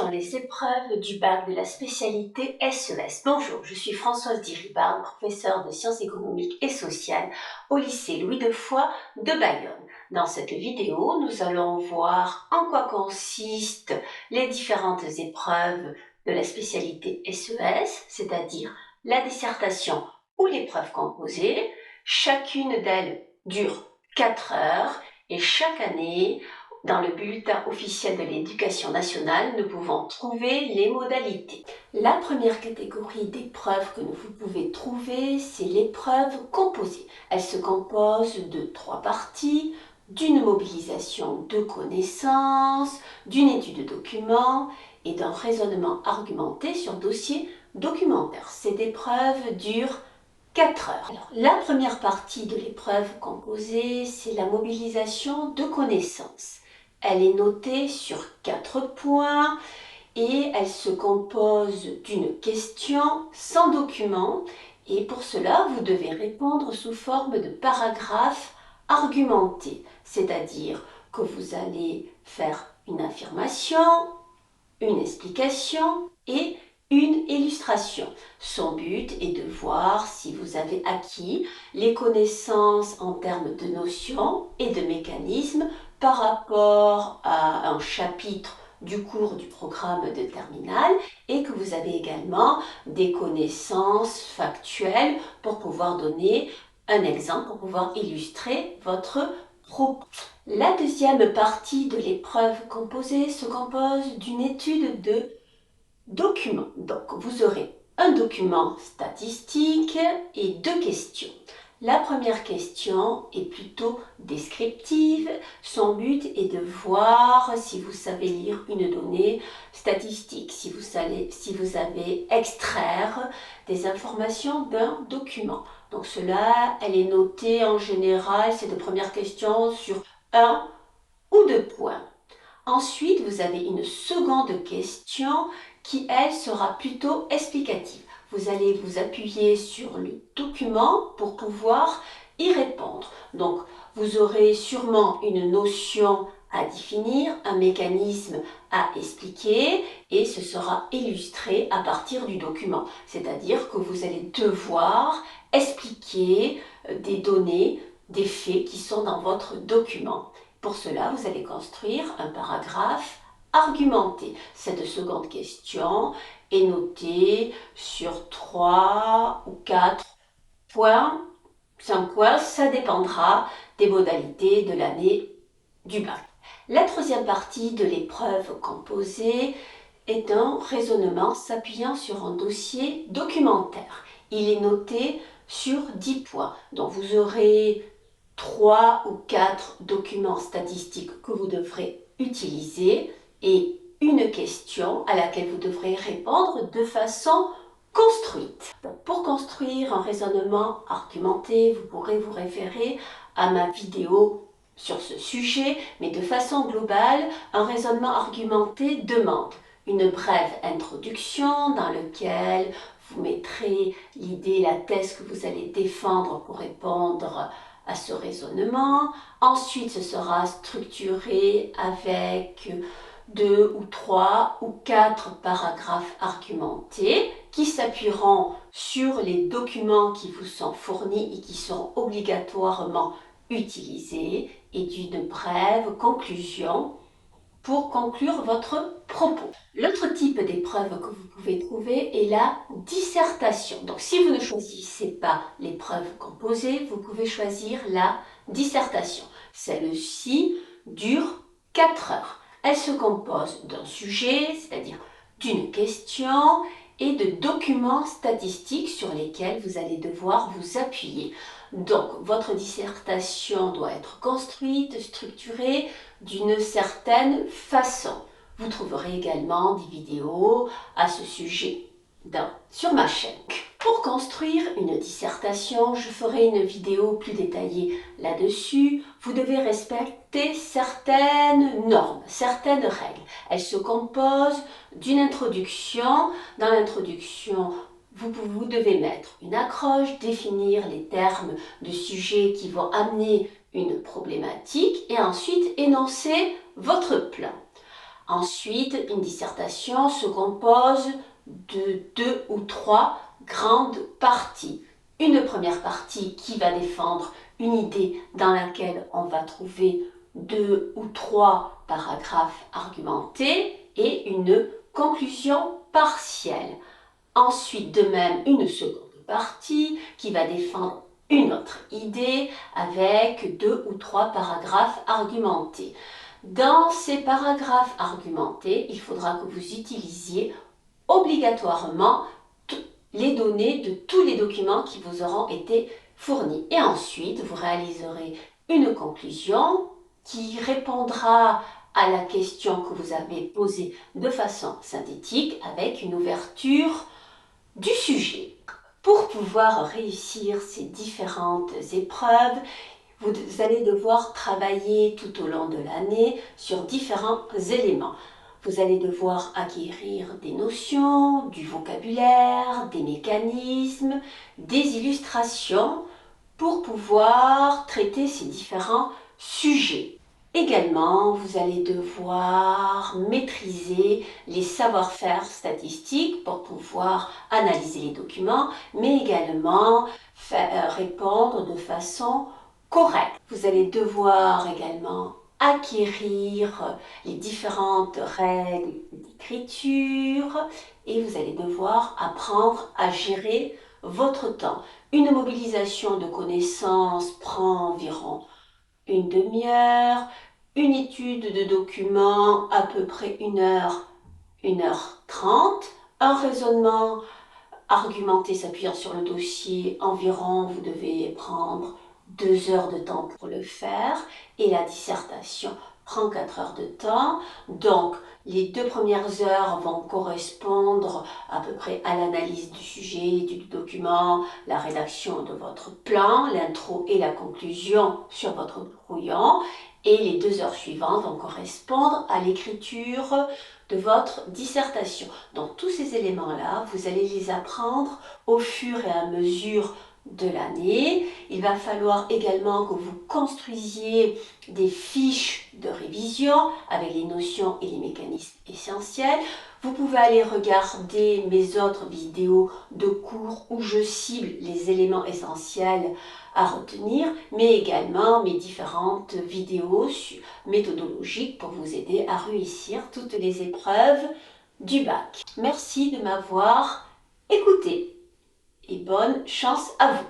sont les épreuves du bac de la spécialité SES. Bonjour, je suis Françoise Diribard, professeure de sciences économiques et sociales au lycée Louis de Foix de Bayonne. Dans cette vidéo, nous allons voir en quoi consistent les différentes épreuves de la spécialité SES, c'est-à-dire la dissertation ou l'épreuve composée. Chacune d'elles dure 4 heures et chaque année, dans le bulletin officiel de l'éducation nationale, nous pouvons trouver les modalités. La première catégorie d'épreuves que vous pouvez trouver, c'est l'épreuve composée. Elle se compose de 3 parties, d'une mobilisation de connaissances, d'une étude de documents et d'un raisonnement argumenté sur dossier documentaire. Cette épreuve dure 4 heures. Alors, la première partie de l'épreuve composée, c'est la mobilisation de connaissances. Elle est notée sur 4 points et elle se compose d'une question sans document. Et pour cela, vous devez répondre sous forme de paragraphe argumenté, c'est-à-dire que vous allez faire une affirmation, une explication et une illustration. Son but est de voir si vous avez acquis les connaissances en termes de notions et de mécanismes par rapport à un chapitre du cours du programme de terminale et que vous avez également des connaissances factuelles pour pouvoir donner un exemple, pour pouvoir illustrer votre propos. La deuxième partie de l'épreuve composée se compose d'une étude de documents. Donc, vous aurez un document statistique et 2 questions. La première question est plutôt descriptive. Son but est de voir si vous savez lire une donnée statistique, si vous savez extraire des informations d'un document. Donc cela, elle est notée en général, ces 2 premières questions, sur 1 ou 2 points. Ensuite, vous avez une seconde question qui, elle, sera plutôt explicative. Vous allez vous appuyer sur le document pour pouvoir y répondre. Donc, vous aurez sûrement une notion à définir, un mécanisme à expliquer et ce sera illustré à partir du document. C'est-à-dire que vous allez devoir expliquer des données, des faits qui sont dans votre document. Pour cela, vous allez construire un paragraphe argumenté. Cette seconde question est notée sur 3 ou 4 points, 5 points, ça dépendra des modalités de l'année du bac. La troisième partie de l'épreuve composée est un raisonnement s'appuyant sur un dossier documentaire. Il est noté sur 10 points. Donc vous aurez 3 ou 4 documents statistiques que vous devrez utiliser et une question à laquelle vous devrez répondre de façon construite. Donc, pour construire un raisonnement argumenté, vous pourrez vous référer à ma vidéo sur ce sujet, mais de façon globale, un raisonnement argumenté demande une brève introduction dans laquelle vous mettrez l'idée, la thèse que vous allez défendre pour répondre à ce raisonnement. Ensuite, ce sera structuré avec 2 ou 3 ou 4 paragraphes argumentés qui s'appuieront sur les documents qui vous sont fournis et qui seront obligatoirement utilisés et d'une brève conclusion pour conclure votre propos. L'autre type d'épreuve que vous pouvez trouver est la dissertation. Donc si vous ne choisissez pas l'épreuve composée, vous pouvez choisir la dissertation. Celle-ci dure 4 heures. Elle se compose d'un sujet, c'est-à-dire d'une question et de documents statistiques sur lesquels vous allez devoir vous appuyer. Donc, votre dissertation doit être construite, structurée d'une certaine façon. Vous trouverez également des vidéos à ce sujet sur ma chaîne. Pour construire une dissertation, je ferai une vidéo plus détaillée là-dessus. Vous devez respecter certaines normes, certaines règles. Elles se composent d'une introduction. Dans l'introduction, vous devez mettre une accroche, définir les termes de sujets qui vont amener une problématique et ensuite énoncer votre plan. Ensuite, une dissertation se compose de 2 ou 3 grandes parties. Une première partie qui va défendre une idée dans laquelle on va trouver 2 ou 3 paragraphes argumentés et une conclusion partielle. Ensuite, de même, une seconde partie qui va défendre une autre idée avec 2 ou 3 paragraphes argumentés. Dans ces paragraphes argumentés, il faudra que vous utilisiez obligatoirement les données de tous les documents qui vous auront été fournis. Et ensuite, vous réaliserez une conclusion qui répondra à la question que vous avez posée de façon synthétique avec une ouverture du sujet. Pour pouvoir réussir ces différentes épreuves, vous allez devoir travailler tout au long de l'année sur différents éléments. Vous allez devoir acquérir des notions, du vocabulaire, des mécanismes, des illustrations pour pouvoir traiter ces différents sujets. Également, vous allez devoir maîtriser les savoir-faire statistiques pour pouvoir analyser les documents, mais également répondre de façon correcte. Vous allez devoir également acquérir les différentes règles d'écriture et vous allez devoir apprendre à gérer votre temps. Une mobilisation de connaissances prend environ une demi-heure, une étude de documents à peu près 1 heure 30, un raisonnement argumenté s'appuyant sur le dossier, environ vous devez prendre 2 heures de temps pour le faire et la dissertation prend 4 heures de temps. Donc les 2 premières heures vont correspondre à peu près à l'analyse du sujet, du document, la rédaction de votre plan, l'intro et la conclusion sur votre brouillon. Et les 2 heures suivantes vont correspondre à l'écriture de votre dissertation. Donc tous ces éléments-là, vous allez les apprendre au fur et à mesure de l'année. Il va falloir également que vous construisiez des fiches de révision avec les notions et les mécanismes essentiels. Vous pouvez aller regarder mes autres vidéos de cours où je cible les éléments essentiels à retenir, mais également mes différentes vidéos méthodologiques pour vous aider à réussir toutes les épreuves du bac. Merci de m'avoir écouté et bonne chance à vous.